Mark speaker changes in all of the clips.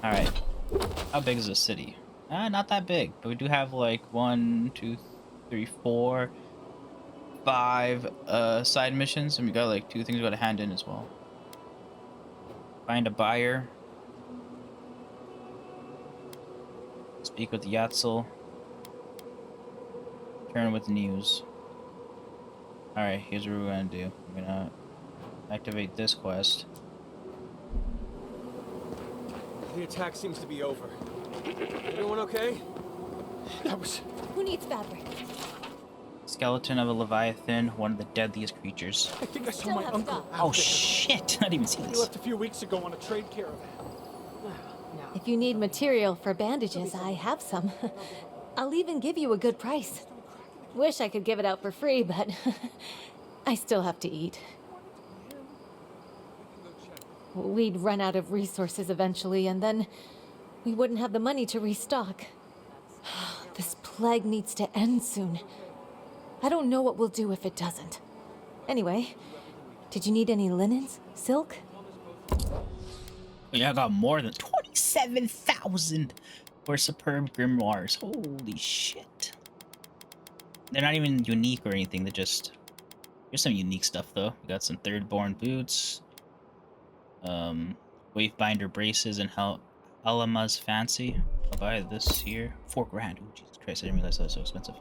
Speaker 1: Alright. How big is the city? Not that big, but we do have like 1, 2, 3, 4, 5 side missions, and we got like 2 things we gotta hand in as well. Find a buyer. Speak with Yatzel. Turn with news. Alright, here's what we're gonna do. We're gonna activate this quest.
Speaker 2: The attack seems to be over. Everyone okay? That was...
Speaker 3: Who needs fabric?
Speaker 1: Skeleton of a Leviathan, one of the deadliest creatures.
Speaker 2: I think I saw
Speaker 3: Still
Speaker 2: my
Speaker 3: have
Speaker 2: uncle
Speaker 3: stuff.
Speaker 2: out
Speaker 1: Oh
Speaker 2: there.
Speaker 1: shit! I didn't even see
Speaker 2: He
Speaker 1: this.
Speaker 2: left a few weeks ago on a trade caravan.
Speaker 3: If you need material for bandages, I have some. I'll even give you a good price. Wish I could give it out for free, but I still have to eat. We'd run out of resources eventually, and then we wouldn't have the money to restock. This plague needs to end soon. I don't know what we'll do if it doesn't. Anyway, did you need any linens? Silk?
Speaker 1: Yeah, I got more than 27,000 for superb grimoires. Holy shit. They're not even unique or anything, they're just... Here's some unique stuff though. We got some Thirdborn boots. Wavebinder braces and Alama's Fancy. I'll buy this here. $4 grand. Oh, Jesus Christ, I didn't realize that was so expensive.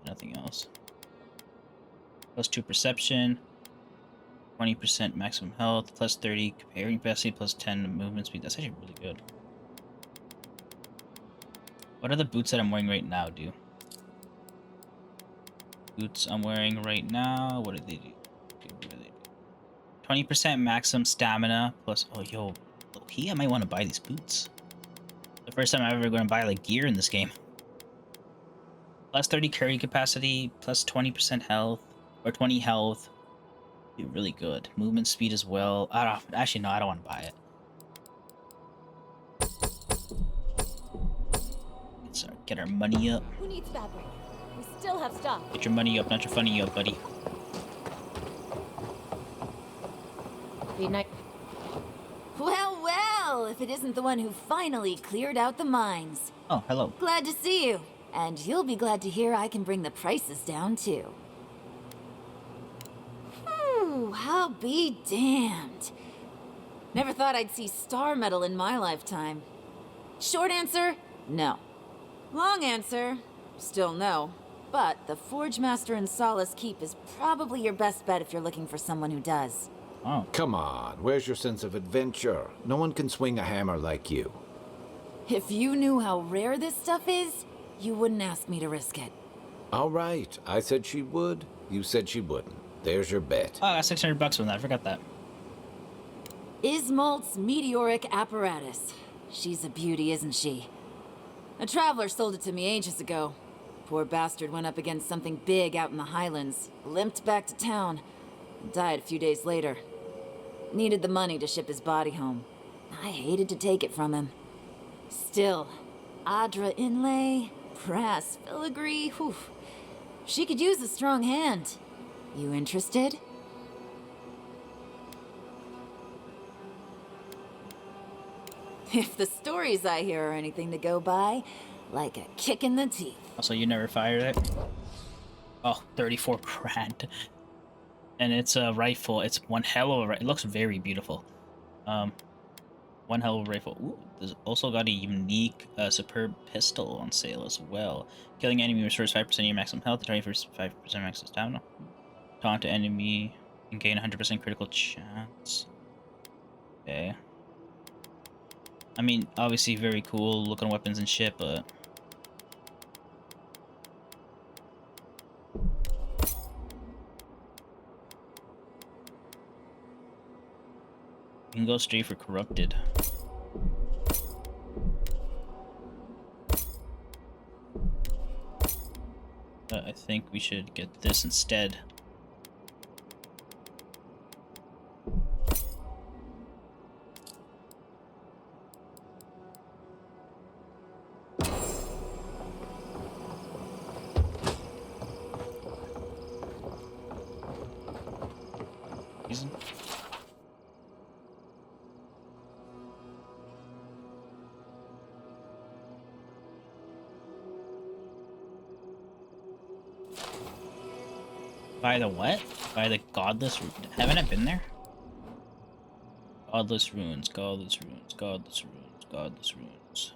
Speaker 1: Nothing else. +2 perception, 20% maximum health, +30 comparing capacity, +10 movement speed. That's actually really good. What are the boots that I'm wearing right now do? Boots I'm wearing right now, what do they do? 20% maximum stamina, plus, oh yo, low-key, I might want to buy these boots. The first time I'm ever going to buy like gear in this game. +30 carry capacity, +20% health, or 20 health. Be really good. Movement speed as well. Actually, no, I don't want to buy it. Let's get our money up.
Speaker 3: Who needs fabric? We still have stock.
Speaker 1: Get your money up, not your funny up, buddy.
Speaker 3: Be nice.
Speaker 4: Well, well, if it isn't the one who finally cleared out the mines.
Speaker 1: Oh, hello.
Speaker 4: Glad to see you. And you'll be glad to hear I can bring the prices down, too. I'll be damned. Never thought I'd see star metal in my lifetime. Short answer, no. Long answer, still no. But the Forge Master in Solace Keep is probably your best bet if you're looking for someone who does.
Speaker 1: Oh.
Speaker 5: Come on, where's your sense of adventure? No one can swing a hammer like you.
Speaker 4: If you knew how rare this stuff is, you wouldn't ask me to risk it.
Speaker 5: All right, I said she would. You said she wouldn't. There's your bet.
Speaker 1: Oh, I got $600 from that. I forgot that.
Speaker 4: Ismalt's meteoric apparatus. She's a beauty, isn't she? A traveler sold it to me ages ago. Poor bastard went up against something big out in the highlands, limped back to town, and died a few days later. Needed the money to ship his body home. I hated to take it from him. Still, Adra inlay, brass filigree, whew. She could use a strong hand. You interested? If the stories I hear are anything to go by, like a kick in the teeth.
Speaker 1: Also, you never fired it? Oh, 34 grand. And it's a rifle. It's one hell of a rifle. It looks very beautiful. One hell of a rifle. Ooh, there's also got a unique, superb pistol on sale as well. Killing enemy restores 5% of your maximum health, 25% maximum stamina. Taunt to enemy and gain 100% critical chance. Okay. I mean, obviously very cool looking weapons and shit, but... You can go straight for corrupted. But I think we should get this instead. By the what? By the godless... Haven't I been there? Godless ruins, godless ruins, godless ruins, godless ruins.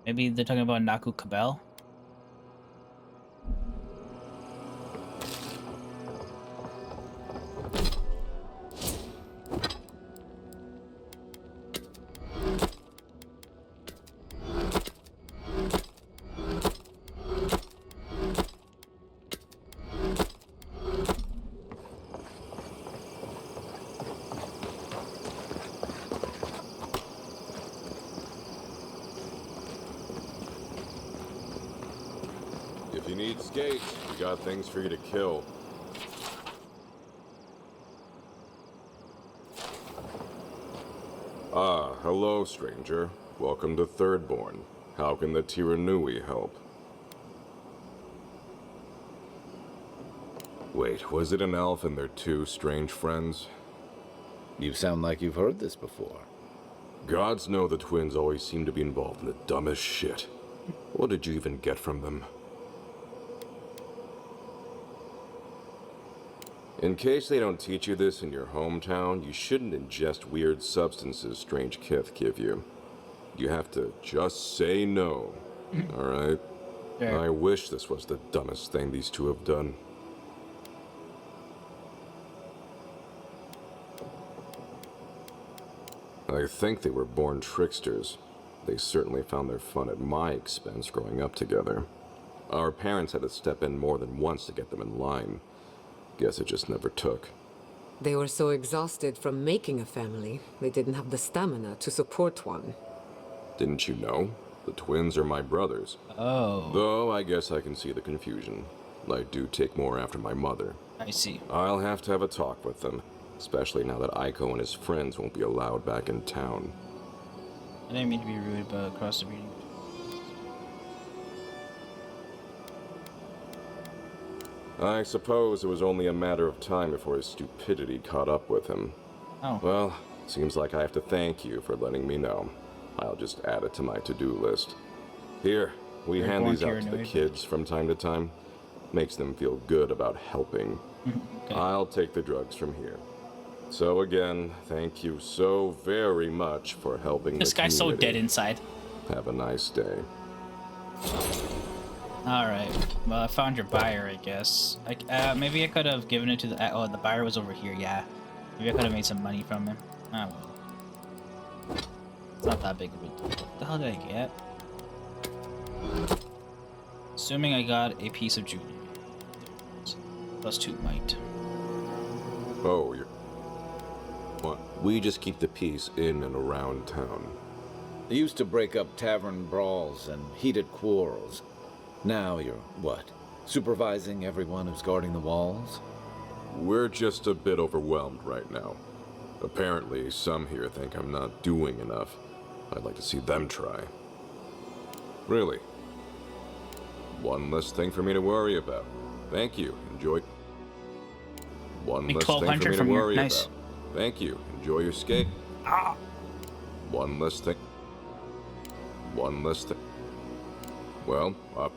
Speaker 1: Maybe they're talking about Naku Kabel?
Speaker 6: If you need skates, we got things for you to kill. Ah, hello, stranger. Welcome to Thirdborn. How can the Tiranui help? Wait, was it an elf and their two strange friends?
Speaker 5: You sound like you've heard this before.
Speaker 6: Gods know the twins always seem to be involved in the dumbest shit. What did you even get from them? In case they don't teach you this in your hometown, you shouldn't ingest weird substances strange kith give you. You have to just say no, alright?
Speaker 1: Sure.
Speaker 6: I wish this was the dumbest thing these two have done. I think they were born tricksters. They certainly found their fun at my expense growing up together. Our parents had to step in more than once to get them in line. Guess it just never took.
Speaker 7: They were so exhausted from making a family, they didn't have the stamina to support one.
Speaker 6: Didn't you know? The twins are my brothers.
Speaker 1: Oh,
Speaker 6: Though I guess I can see the confusion. I do take more after my mother.
Speaker 1: I see.
Speaker 6: I'll have to have a talk with them, especially now that Aiko and his friends won't be allowed back in town.
Speaker 1: I didn't mean to be rude, but across the reading.
Speaker 6: I suppose it was only a matter of time before his stupidity caught up with him.
Speaker 1: Oh,
Speaker 6: Well, seems like I have to thank you for letting me know. I'll just add it to my to-do list. Here, we hand these out to the kids from time to time. Makes them feel good about helping.
Speaker 1: okay.
Speaker 6: I'll take the drugs from here. So again, thank you so very much for helping
Speaker 1: This
Speaker 6: the
Speaker 1: guy's so
Speaker 6: community.
Speaker 1: dead inside.
Speaker 6: Have a nice day.
Speaker 1: Alright, well, I found your buyer, I guess. Maybe I could have given it to the... oh, the buyer was over here, yeah. Maybe I could have made some money from him. Oh, well. It's not that big of a deal. What the hell did I get? Assuming I got a piece of jewelry. +2 might.
Speaker 6: Oh, you're... What? We just keep the peace in and around town.
Speaker 5: They used to break up tavern brawls and heated quarrels. Now you're, what, supervising everyone who's guarding the walls?
Speaker 6: We're just a bit overwhelmed right now. Apparently, some here think I'm not doing enough. I'd like to see them try. Really. One less thing for me to worry about. Thank you. Enjoy. One
Speaker 1: Make
Speaker 6: less thing for
Speaker 1: 1200
Speaker 6: me to
Speaker 1: from your-
Speaker 6: worry
Speaker 1: nice.
Speaker 6: about. Thank you. Enjoy your skate.
Speaker 1: Ah!
Speaker 6: One less thing. One less thing. Well, up.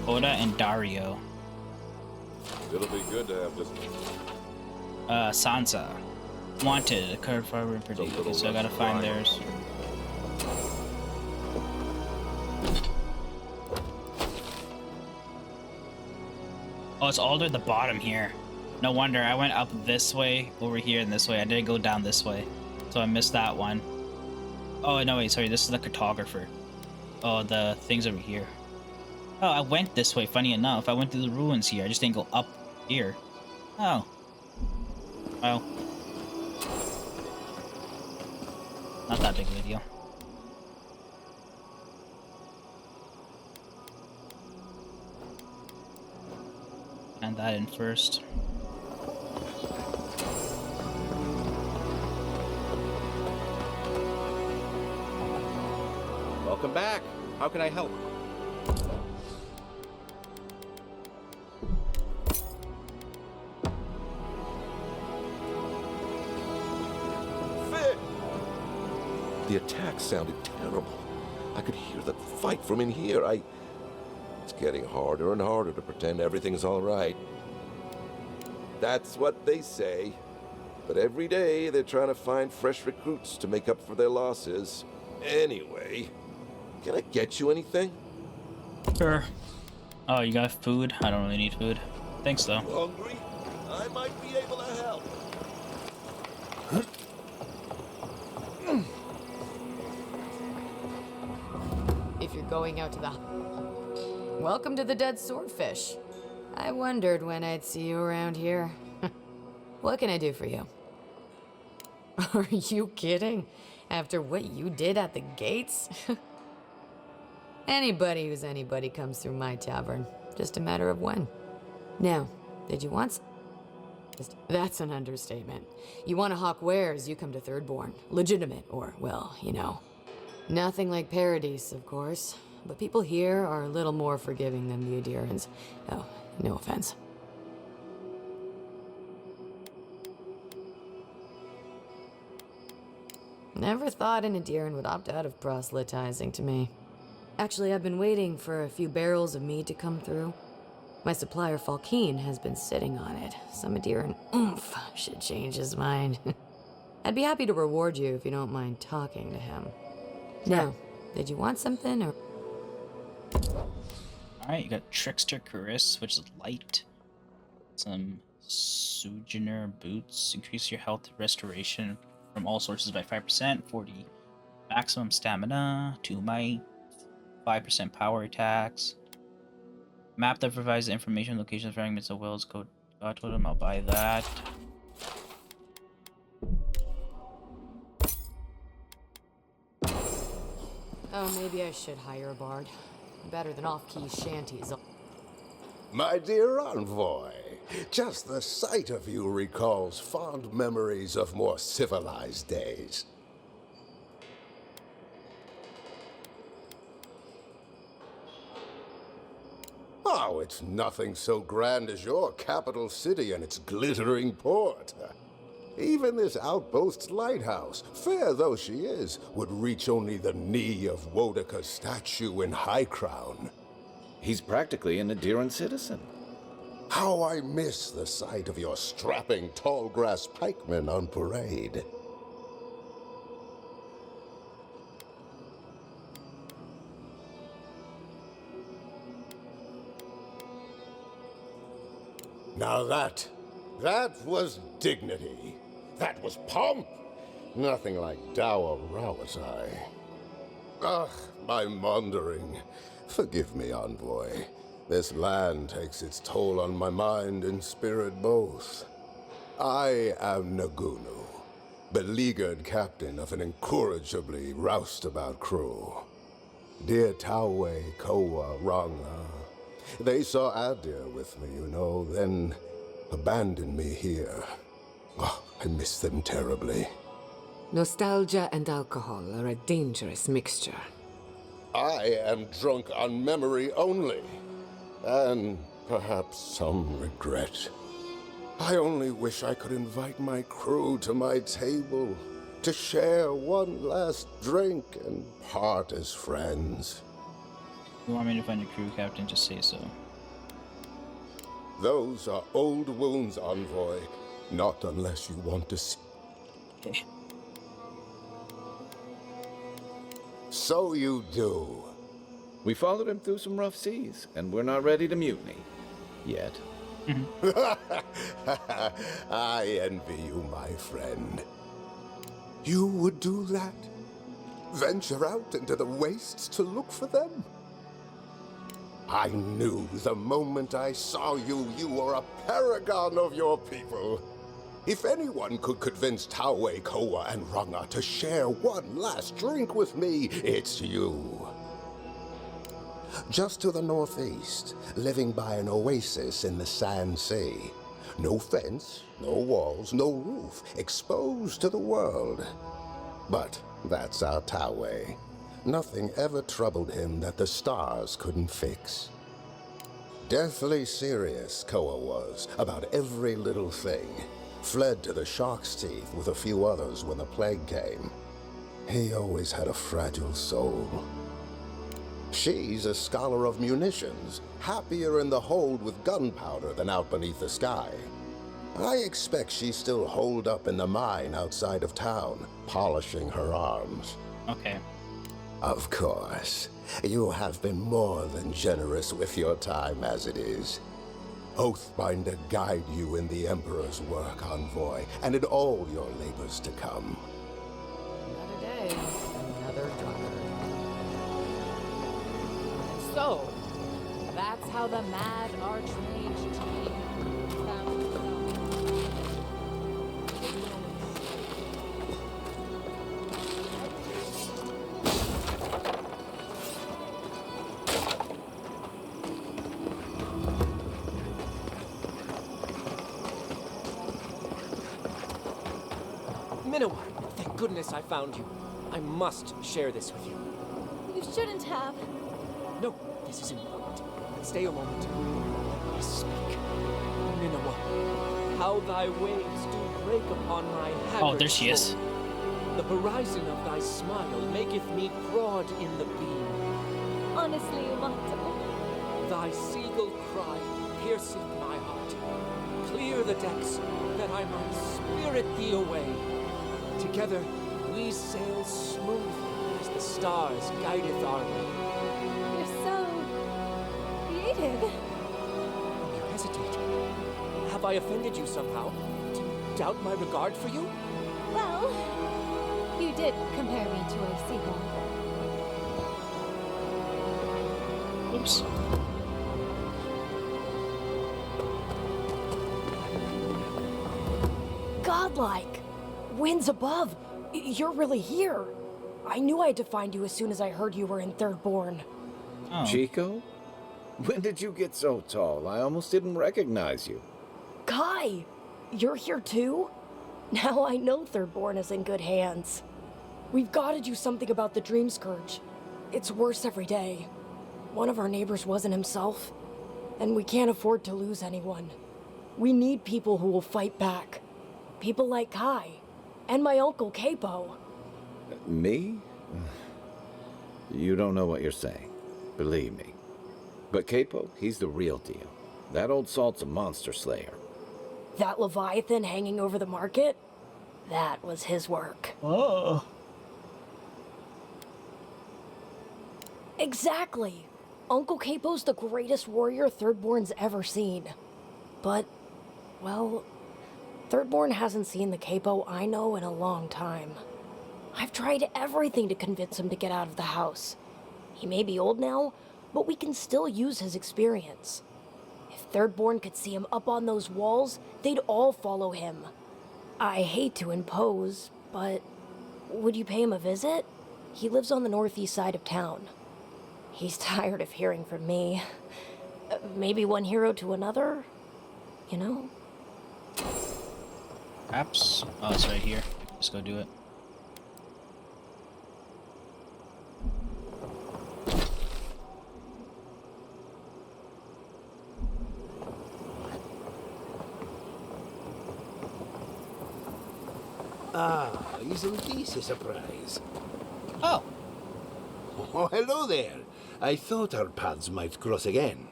Speaker 1: Oda and Dario.
Speaker 6: It'll be good to have this.
Speaker 1: Sansa. Wanted, a card farmer and pretty. Okay, so I gotta find theirs. Oh, it's all at the bottom here. No wonder, I went up this way, over here, and this way. I didn't go down this way. So I missed that one. Oh, no, wait, sorry, this is the cartographer. Oh, the thing's over here. Oh, I went this way, funny enough. I went through the ruins here. I just didn't go up here. Oh. Well. Not that big of a deal. And that in first.
Speaker 8: Welcome back. How can I help? The attack sounded terrible. I could hear the fight from in here. It's getting harder and harder to pretend everything's all right. That's what they say. But every day they're trying to find fresh recruits to make up for their losses. Anyway, can I get you anything?
Speaker 1: Sure. Oh, you got food? I don't really need food. Thanks, though.
Speaker 8: Hungry? I might be able to help.
Speaker 9: If you're going out to the... Welcome to the Dead Swordfish. I wondered when I'd see you around here. What can I do for you? Are you kidding? After what you did at the gates? Anybody who's anybody comes through my tavern. Just a matter of when. Now, did you want That's an understatement. You want to hawk wares, you come to Thirdborn. Legitimate, or, well, you know. Nothing like Paradise, of course. But people here are a little more forgiving than the Adirans. Oh, no offense. Never thought an Adiran would opt out of proselytizing to me. Actually, I've been waiting for a few barrels of mead to come through. My supplier, Falkeen, has been sitting on it. Some Adiran oomph should change his mind. I'd be happy to reward you if you don't mind talking to him. Now, did you want something, or...?
Speaker 1: Alright, you got Trickster Cuirass, which is light. Some Sojourner Boots. Increase your health restoration from all sources by 5%. 40 maximum stamina. 2 might. 5% power attacks. Map that provides information, locations, fragments of Will's code. God told him I'll buy that.
Speaker 9: Oh, maybe I should hire a bard. Better than off-key shanties.
Speaker 10: My dear envoy, just the sight of you recalls fond memories of more civilized days. Oh, it's nothing so grand as your capital city and its glittering port. Even this outpost's lighthouse, fair though she is, would reach only the knee of Wodaka's statue in High Crown.
Speaker 5: He's practically an Adiran citizen.
Speaker 10: How I miss the sight of your strapping tall grass pikemen on parade. Now that was dignity. That was pomp. Nothing like dour Rawazai. Ugh, my maundering. Forgive me, envoy. This land takes its toll on my mind and spirit both. I am Nagunu, beleaguered captain of an incorrigibly roustabout crew. Dear Tawe, Koa, Ranga, they saw Adir with me, you know, then abandoned me here. Oh, I miss them terribly.
Speaker 7: Nostalgia and alcohol are a dangerous mixture.
Speaker 10: I am drunk on memory only, and perhaps some regret. I only wish I could invite my crew to my table, to share one last drink and part as friends.
Speaker 1: You want me to find your crew, Captain? Just say so.
Speaker 10: Those are old wounds, envoy. Not unless you want to see.
Speaker 1: Okay.
Speaker 10: So you do.
Speaker 5: We followed him through some rough seas, and we're not ready to mutiny. Yet.
Speaker 10: I envy you, my friend. You would do that? Venture out into the wastes to look for them? I knew the moment I saw you, you were a paragon of your people. If anyone could convince Tawe, Koa, and Ranga to share one last drink with me, it's you. Just to the northeast, living by an oasis in the Sand Sea. No fence, no walls, no roof, exposed to the world. But that's our Tawe. Nothing ever troubled him that the stars couldn't fix. Deathly serious, Koa was, about every little thing. Fled to the shark's teeth with a few others when the plague came. He always had a fragile soul. She's a scholar of munitions, happier in the hold with gunpowder than out beneath the sky. I expect she's still holed up in the mine outside of town, polishing her arms.
Speaker 1: Okay.
Speaker 10: Of course. You have been more than generous with your time as it is. Oathbinder guide you in the Emperor's work, Envoy, and in all your labors to come.
Speaker 9: Another day, another daughter.
Speaker 4: So, that's how the Mad Archmage team found itself.
Speaker 2: Minowa, thank goodness I found you. I must share this with you.
Speaker 3: You shouldn't have.
Speaker 2: No, this is important. Stay a moment. Let me speak. Minowa, how thy waves do break upon my haggard
Speaker 1: Oh, there she is.
Speaker 2: soul. The horizon of thy smile maketh me broad in the beam.
Speaker 3: Honestly, Umato.
Speaker 2: Thy seagull cry pierceth my heart. Clear the decks, that I might spirit thee away. Together we sail smoothly as the stars guideth our way.
Speaker 3: You're so creative.
Speaker 2: You hesitate. Have I offended you somehow? Do you doubt my regard for you?
Speaker 3: Well, you did compare me to a seagull.
Speaker 1: Oops.
Speaker 11: Godlike! Winds above! You're really here! I knew I had to find you as soon as I heard you were in Thirdborn.
Speaker 1: Oh.
Speaker 5: Chico? When did you get so tall? I almost didn't recognize you.
Speaker 11: Kai! You're here too? Now I know Thirdborn is in good hands. We've got to do something about the Dream Scourge. It's worse every day. One of our neighbors wasn't himself, and we can't afford to lose anyone. We need people who will fight back. People like Kai, and my uncle Capo.
Speaker 5: Me? You don't know what you're saying. Believe me. But Capo, he's the real deal. That old salt's a monster slayer.
Speaker 11: That Leviathan hanging over the market? That was his work.
Speaker 1: Oh.
Speaker 11: Exactly. Uncle Capo's the greatest warrior Thirdborn's ever seen. But, well, Thirdborn hasn't seen the Capo I know in a long time. I've tried everything to convince him to get out of the house. He may be old now, but we can still use his experience. If Thirdborn could see him up on those walls, they'd all follow him. I hate to impose, but would you pay him a visit? He lives on the northeast side of town. He's tired of hearing from me. Maybe one hero to another, you know?
Speaker 1: Perhaps. Oh, it's right here. Just go do it.
Speaker 12: Ah, isn't this a surprise?
Speaker 1: Oh.
Speaker 12: Oh, hello there. I thought our paths might cross again.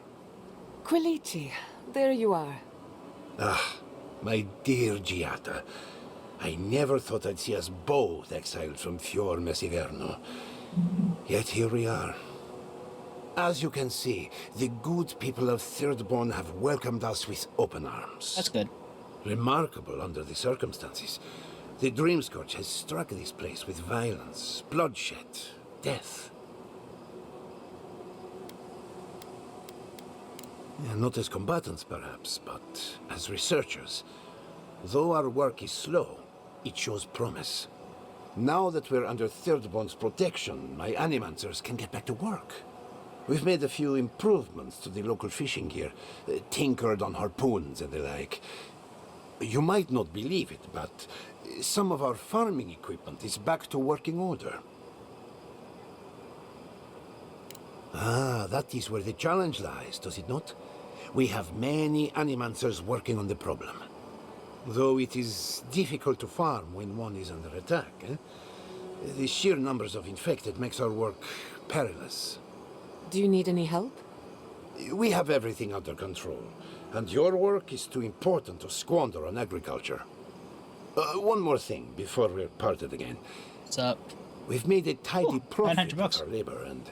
Speaker 13: Quilici, there you are.
Speaker 12: Ah, my dear Giata. I never thought I'd see us both exiled from Fior Messiverno. Yet here we are. As you can see, the good people of Thirdborn have welcomed us with open arms.
Speaker 1: That's good.
Speaker 12: Remarkable under the circumstances. The Dream Scourge has struck this place with violence, bloodshed, death. Not as combatants, perhaps, but as researchers. Though our work is slow, it shows promise. Now that we're under Thirdborn's protection, my animancers can get back to work. We've made a few improvements to the local fishing gear, tinkered on harpoons and the like. You might not believe it, but some of our farming equipment is back to working order. Ah, that is where the challenge lies, does it not? We have many animancers working on the problem. Though it is difficult to farm when one is under attack, eh? The sheer numbers of infected makes our work perilous.
Speaker 7: Do you need any help?
Speaker 12: We have everything under control, and your work is too important to squander on agriculture. One more thing before we're parted again.
Speaker 1: What's up?
Speaker 12: We've made a tidy profit
Speaker 1: $900
Speaker 12: of our labor, and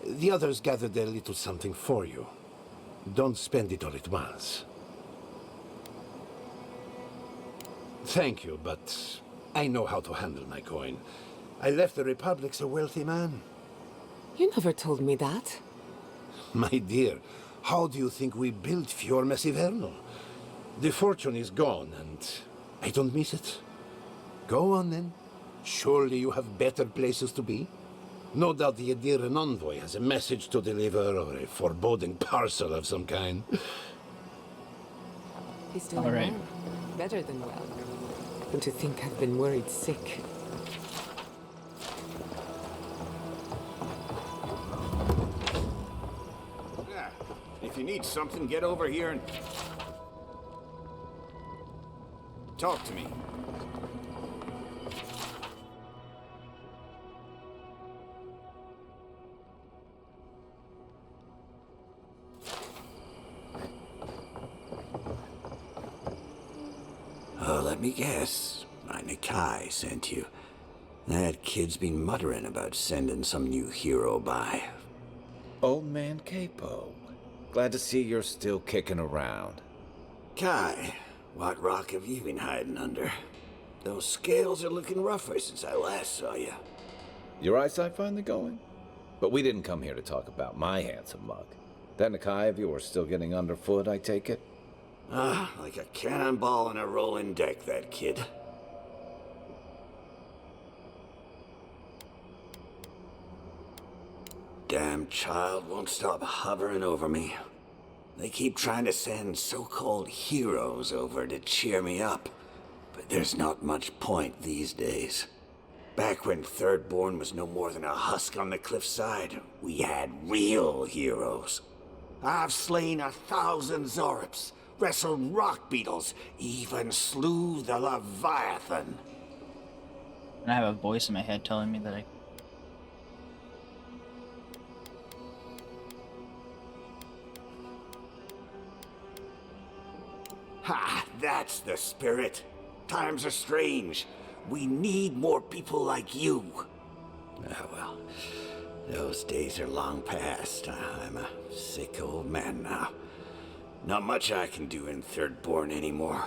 Speaker 12: the others gathered a little something for you. Don't spend it all at once. Thank you, but I know how to handle my coin. I left the Republic a wealthy man.
Speaker 7: You never told me that.
Speaker 12: My dear, how do you think we built Fiorme Siverno? The fortune is gone, and I don't miss it. Go on, then. Surely you have better places to be. No doubt the Yarin envoy has a message to deliver, or a foreboding parcel of some kind.
Speaker 7: He's doing
Speaker 1: All right.
Speaker 7: well. Better than well. Don't you think I've been worried sick?
Speaker 14: Yeah. If you need something, get over here and talk to me.
Speaker 15: Let me guess. My Nikai sent you. That kid's been muttering about sending some new hero by.
Speaker 5: Old man Capo. Glad to see you're still kicking around.
Speaker 15: Kai, what rock have you been hiding under? Those scales are looking rougher since I last saw you.
Speaker 5: Your eyesight finally going? But we didn't come here to talk about my handsome mug. That Nikai of yours still getting underfoot, I take it?
Speaker 15: Ah, like a cannonball on a rolling deck, that kid. Damn child won't stop hovering over me. They keep trying to send so-called heroes over to cheer me up, but there's not much point these days. Back when Thirdborn was no more than a husk on the cliffside, we had real heroes. I've slain 1,000 Zorops, wrestled rock beetles, even slew the Leviathan.
Speaker 1: And I have a voice in my head telling me that I...
Speaker 15: Ha! That's the spirit. Times are strange. We need more people like you. Ah, well, those days are long past. I'm a sick old man now. Not much I can do in Thirdborn anymore.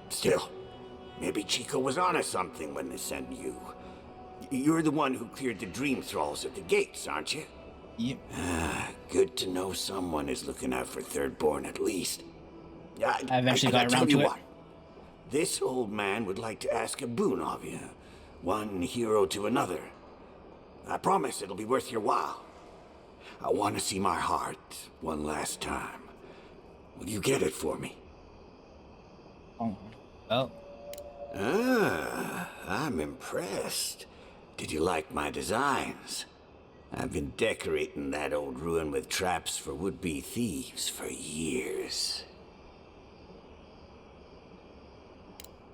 Speaker 15: Still, maybe Chico was onto something when they sent you. You're the one who cleared the dream thralls at the gates, aren't you?
Speaker 1: Yep.
Speaker 15: Ah, good to know someone is looking out for Thirdborn at least.
Speaker 1: I eventually got around to it.
Speaker 15: This old man would like to ask a boon of you. One hero to another. I promise it'll be worth your while. I want to see my heart one last time. Will you get it for me?
Speaker 1: Oh. Oh.
Speaker 15: Ah, I'm impressed. Did you like my designs? I've been decorating that old ruin with traps for would-be thieves for years.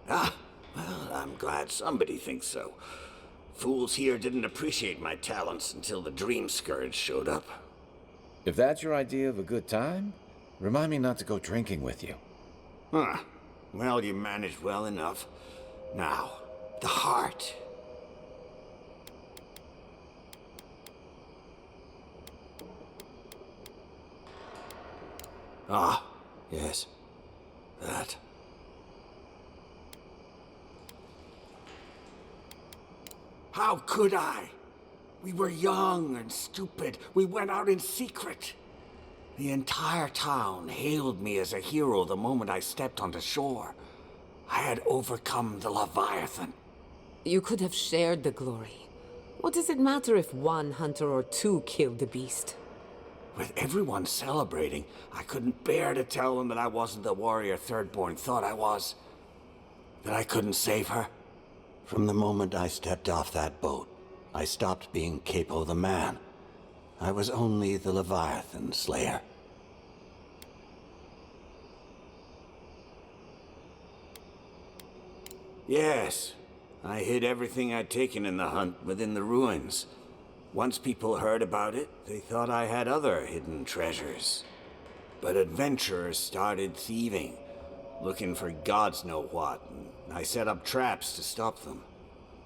Speaker 15: Ah, well, I'm glad somebody thinks so. Fools here didn't appreciate my talents until the Dream Scourge showed up.
Speaker 5: If that's your idea of a good time, remind me not to go drinking with you.
Speaker 15: Huh. Well, you managed well enough. Now, the heart. Ah, yes. That. How could I? We were young and stupid. We went out in secret. The entire town hailed me as a hero the moment I stepped onto shore. I had overcome the Leviathan.
Speaker 7: You could have shared the glory. What does it matter if one hunter or two killed the beast?
Speaker 15: With everyone celebrating, I couldn't bear to tell them that I wasn't the warrior Thirdborn thought I was. That I couldn't save her. From the moment I stepped off that boat, I stopped being Capo the man. I was only the Leviathan Slayer. Yes, I hid everything I'd taken in the hunt within the ruins. Once people heard about it, they thought I had other hidden treasures. But adventurers started thieving, looking for gods know what, and I set up traps to stop them.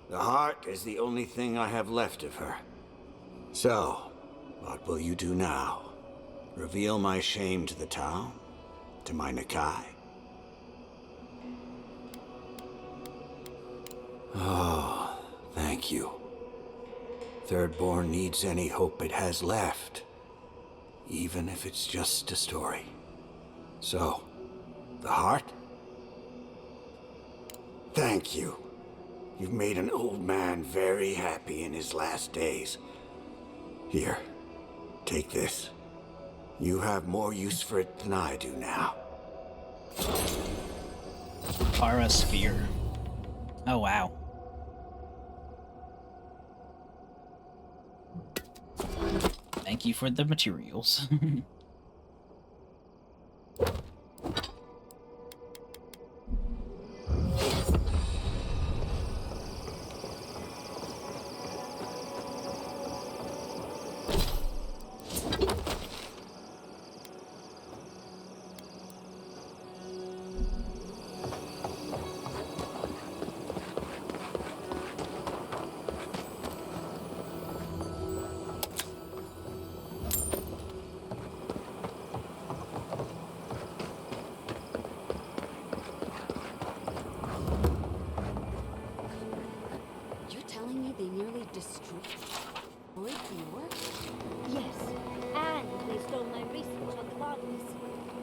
Speaker 15: The heart is the only thing I have left of her. So, what will you do now? Reveal my shame to the town? To my Nakai? Oh, thank you. Thirdborn needs any hope it has left, even if it's just a story. So, the heart? Thank you. You've made an old man very happy in his last days. Here, take this. You have more use for it than I do now.
Speaker 1: Para sphere. Oh, wow. Thank you for the materials.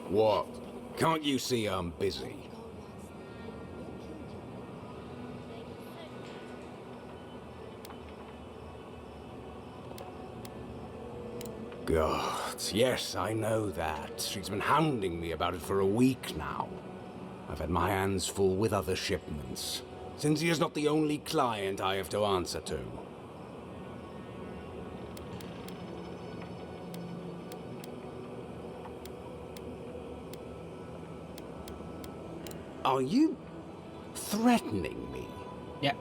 Speaker 14: What? Can't you see I'm busy? God, yes, I know that. She's been hounding me about it for a week now. I've had my hands full with other shipments. Cinzia is not the only client I have to answer to. Are you threatening me?
Speaker 1: Yeah.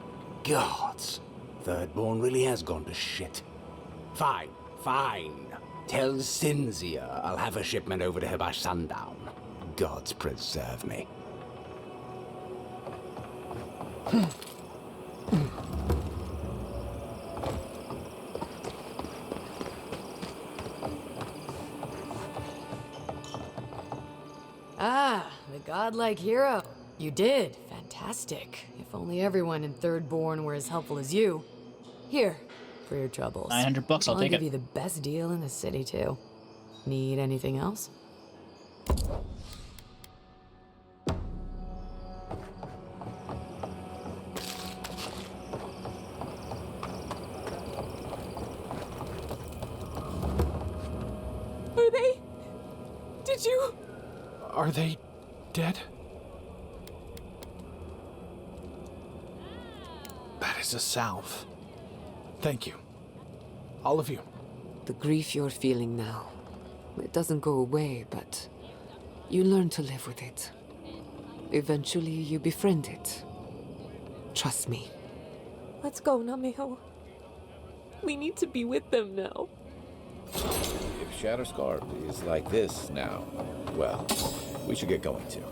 Speaker 14: Gods, Thirdborn really has gone to shit. Fine, fine. Tell Cinzia I'll have a shipment over to her by sundown. Gods preserve me.
Speaker 9: Ah, the godlike hero. You did. Fantastic. If only everyone in Thirdborn were as helpful as you. Here, for your troubles.
Speaker 1: $900, I'll take it.
Speaker 9: I'll give you the best deal in the city, too. Need anything else?
Speaker 7: Are they? Did you?
Speaker 16: Are they dead? That is a salve. Thank you. All of you.
Speaker 7: The grief you're feeling now, it doesn't go away, but you learn to live with it. Eventually, you befriend it. Trust me.
Speaker 11: Let's go, Namiho. We need to be with them now.
Speaker 5: If Shatterscarp is like this now, well, we should get going too.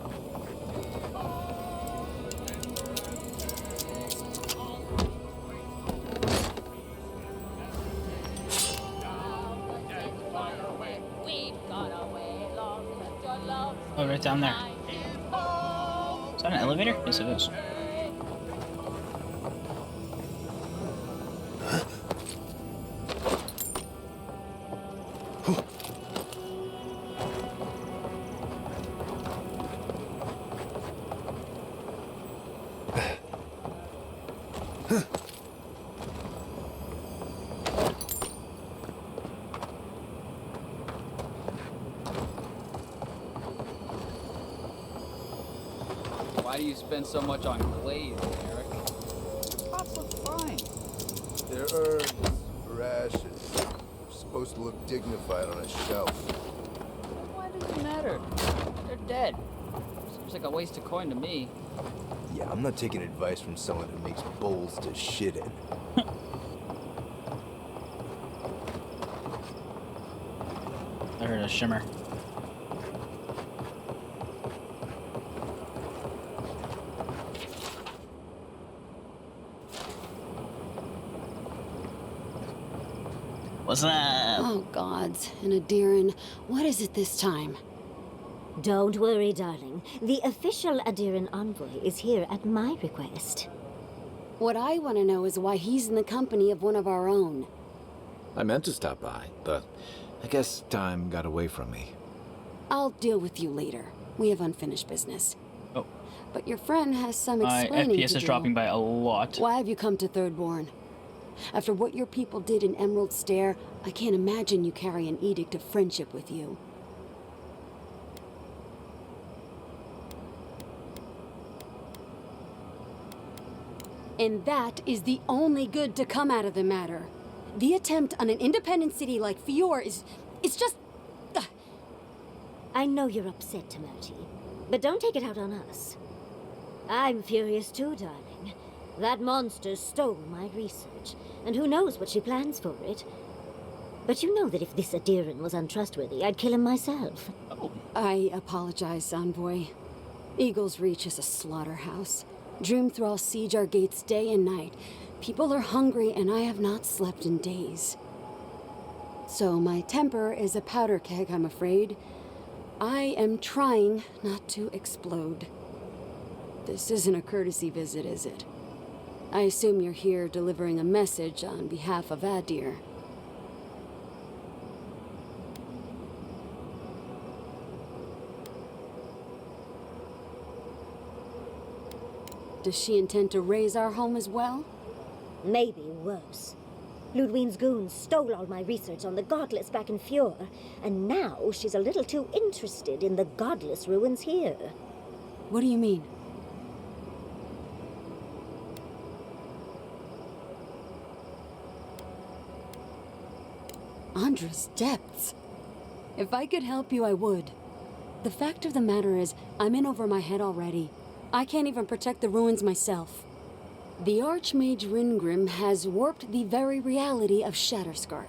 Speaker 1: Oh, right down there. Is that an elevator? Yes, it is.
Speaker 17: Why do you spend so much on glaze, Eric? Your pots look fine.
Speaker 18: They're herbs, for ashes. We're supposed to look dignified on a shelf.
Speaker 17: Why does it matter? They're dead. Seems like a waste of coin to me.
Speaker 18: Yeah, I'm not taking advice from someone who makes bowls to shit in.
Speaker 1: I heard a shimmer. What's that?
Speaker 19: Oh, gods. And Adiran, what is it this time?
Speaker 20: Don't worry, darling. The official Adiran envoy is here at my request.
Speaker 19: What I want to know is why he's in the company of one of our own.
Speaker 5: I meant to stop by, but I guess time got away from me.
Speaker 19: I'll deal with you later. We have unfinished business.
Speaker 1: Oh.
Speaker 19: But your friend has some
Speaker 1: My
Speaker 19: explaining
Speaker 1: FPS
Speaker 19: to
Speaker 1: is
Speaker 19: do.
Speaker 1: dropping by a lot.
Speaker 19: Why have you come to Thirdborn? After what your people did in Emerald Stair, I can't imagine you carry an edict of friendship with you. And that is the only good to come out of the matter. The attempt on an independent city like Fior it's just...
Speaker 20: I know you're upset, Tamerti, but don't take it out on us. I'm furious too, darling. That monster stole my research, and who knows what she plans for it. But you know that if this Adiran was untrustworthy, I'd kill him myself.
Speaker 1: Oh.
Speaker 19: I apologize, Envoy. Eagle's Reach is a slaughterhouse. Dreamthrall siege our gates day and night. People are hungry, and I have not slept in days. So my temper is a powder keg, I'm afraid. I am trying not to explode. This isn't a courtesy visit, is it? I assume you're here delivering a message on behalf of Adir. Does she intend to raise our home as well?
Speaker 20: Maybe worse. Ludwine's goons stole all my research on the godless back in Fior, and now she's a little too interested in the godless ruins here.
Speaker 19: What do you mean? Andra's depths. If I could help you, I would. The fact of the matter is, I'm in over my head already. I can't even protect the ruins myself. The Archmage Ringrim has warped the very reality of Shatterscarp.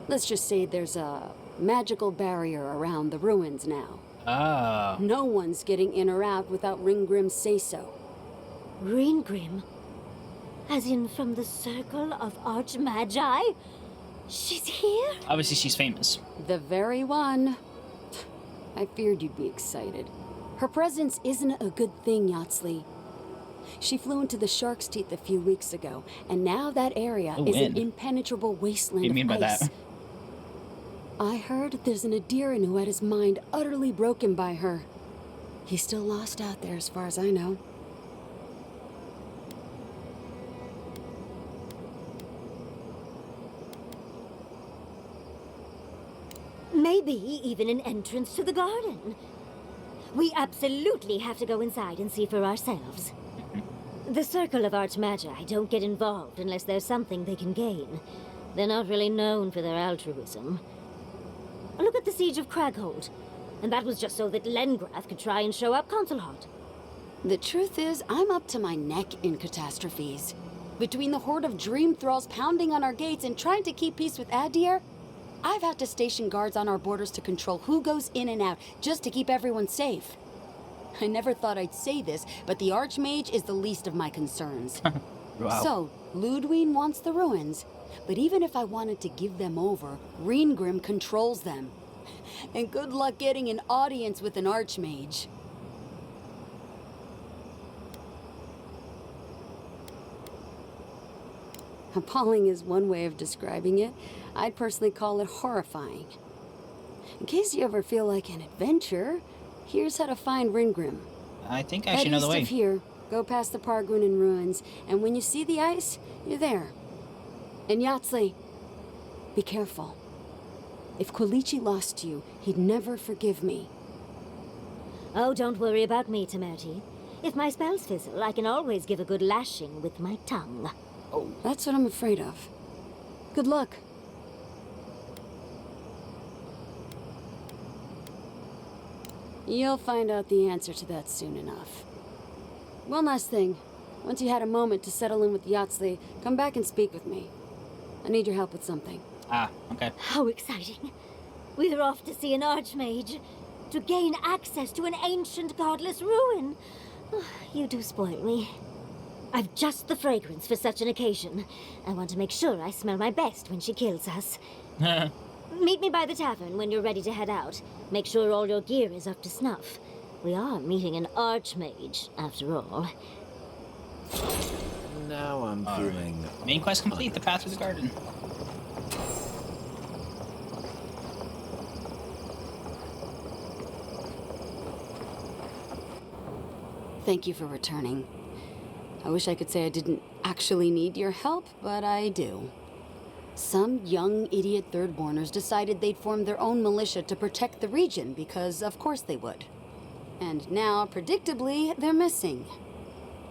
Speaker 19: Let's just say there's a magical barrier around the ruins now.
Speaker 1: Ah.
Speaker 19: No one's getting in or out without Ringgrim's say-so.
Speaker 20: Ringgrim? As in from the Circle of Archmagi? She's here?
Speaker 1: Obviously, she's famous.
Speaker 19: The very one. I feared you'd be excited. Her presence isn't a good thing, Yatsley. She flew into the Shark's Teeth a few weeks ago, and now that area is an impenetrable wasteland
Speaker 1: What do you mean
Speaker 19: of
Speaker 1: by
Speaker 19: ice.
Speaker 1: that?
Speaker 19: I heard there's an Adiran who had his mind utterly broken by her. He's still lost out there as far as I know.
Speaker 20: Maybe even an entrance to the garden. We absolutely have to go inside and see for ourselves. The Circle of Archmagi don't get involved unless there's something they can gain. They're not really known for their altruism. Look at the Siege of Craghold. And that was just so that Lengrath could try and show up Consulhot.
Speaker 19: The truth is, I'm up to my neck in catastrophes. Between the horde of dream thralls pounding on our gates and trying to keep peace with Adir, I've had to station guards on our borders to control who goes in and out, just to keep everyone safe. I never thought I'd say this, but the Archmage is the least of my concerns.
Speaker 1: Wow.
Speaker 19: So, Ludwine wants the ruins, but even if I wanted to give them over, Ringrim controls them. And good luck getting an audience with an Archmage. Appalling is one way of describing it. I'd personally call it horrifying. In case you ever feel like an adventure, here's how to find Ringrim.
Speaker 1: I think I actually know the way.
Speaker 19: Head east of here, go past the Pargunin ruins, and when you see the ice, you're there. And Yatsley, be careful. If Quilichi lost you, he'd never forgive me.
Speaker 20: Oh, don't worry about me, Tamerti. If my spells fizzle, I can always give a good lashing with my tongue.
Speaker 19: Oh, that's what I'm afraid of. Good luck. You'll find out the answer to that soon enough. One last thing. Once you had a moment to settle in with Yatsley, come back and speak with me. I need your help with something.
Speaker 1: Ah, okay.
Speaker 20: How exciting. We're off to see an archmage. To gain access to an ancient godless ruin. You do spoil me. I've just the fragrance for such an occasion. I want to make sure I smell my best when she kills us. Meet me by the tavern when you're ready to head out. Make sure all your gear is up to snuff. We are meeting an archmage, after all.
Speaker 18: Now I'm feeling...
Speaker 1: Main quest complete, the path through the garden.
Speaker 19: Thank you for returning. I wish I could say I didn't actually need your help, but I do. Some young idiot Thirdborners decided they'd form their own militia to protect the region because of course they would. And now, predictably, they're missing.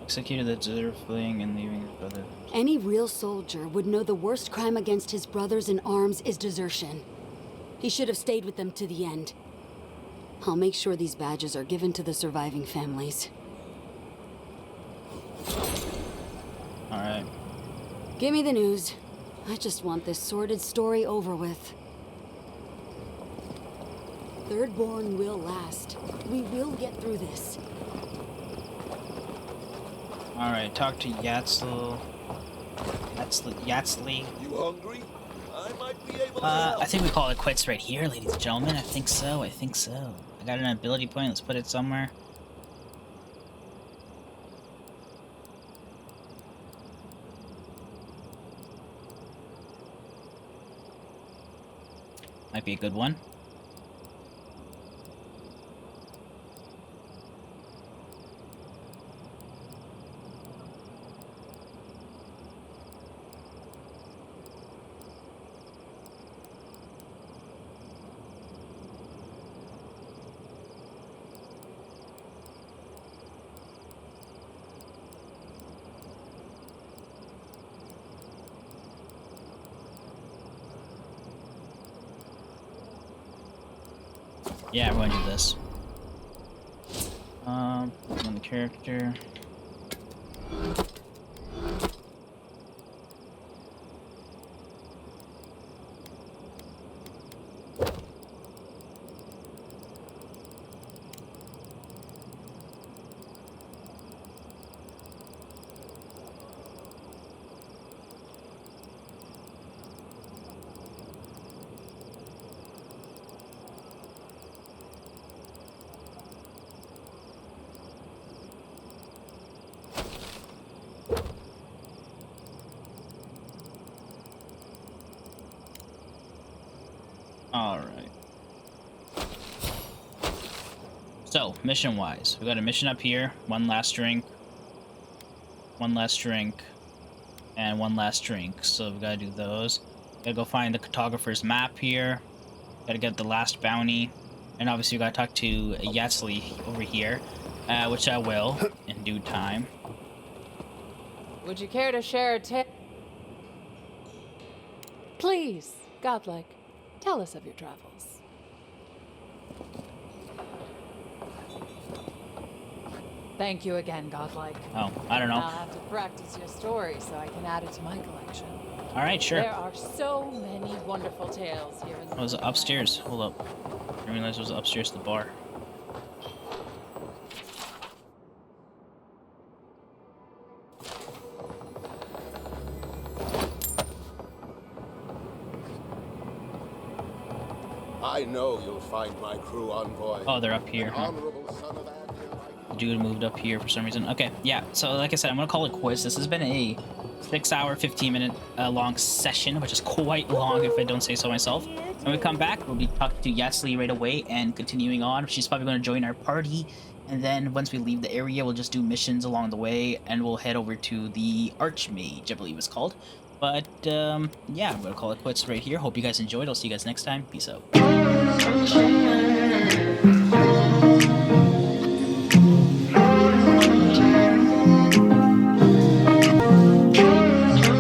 Speaker 1: Executed the deserter fleeing and leaving his brother.
Speaker 19: Any real soldier would know the worst crime against his brothers in arms is desertion. He should have stayed with them to the end. I'll make sure these badges are given to the surviving families.
Speaker 1: Alright.
Speaker 19: Give me the news. I just want this sordid story over with. Thirdborn will last. We will get through this.
Speaker 1: Alright, talk to Yatsli.
Speaker 8: You hungry? I might be able to help.
Speaker 1: I think we call it quits right here, ladies and gentlemen. I think so. I got an ability point. Let's put it somewhere. Might be a good one. Yeah, we're gonna do this. On the character. Alright. So, mission-wise, we got a mission up here, one last drink, and one last drink. So we gotta do those. Gotta go find the cartographer's map here. Gotta get the last bounty. And obviously we gotta talk to Yatsli over here, which I will in due time.
Speaker 13: Would you care to share a tale? Please, godlike, tell us of your travels. Thank you again, godlike.
Speaker 1: Oh, I don't know.
Speaker 13: I'll have to practice your story so I can add it to my collection.
Speaker 1: Alright, sure.
Speaker 13: There are so many wonderful tales here in the
Speaker 1: Oh, it was upstairs. Hold up. I didn't realize it was upstairs to the bar.
Speaker 10: I know you'll find my crew envoy.
Speaker 1: Oh, they're up here, huh?
Speaker 10: Honorable son of
Speaker 1: The dude moved up here for some reason. Okay, yeah, so like I said, I'm gonna call it quits. This has been a 6-hour, 15-minute long session, which is quite long if I don't say so myself. When we come back, we'll be talking to Yatsli right away and continuing on. She's probably gonna join our party. And then once we leave the area, we'll just do missions along the way, and we'll head over to the Archmage, I believe it's called. But, yeah, I'm gonna call it quits right here. Hope you guys enjoyed. I'll see you guys next time. Peace out.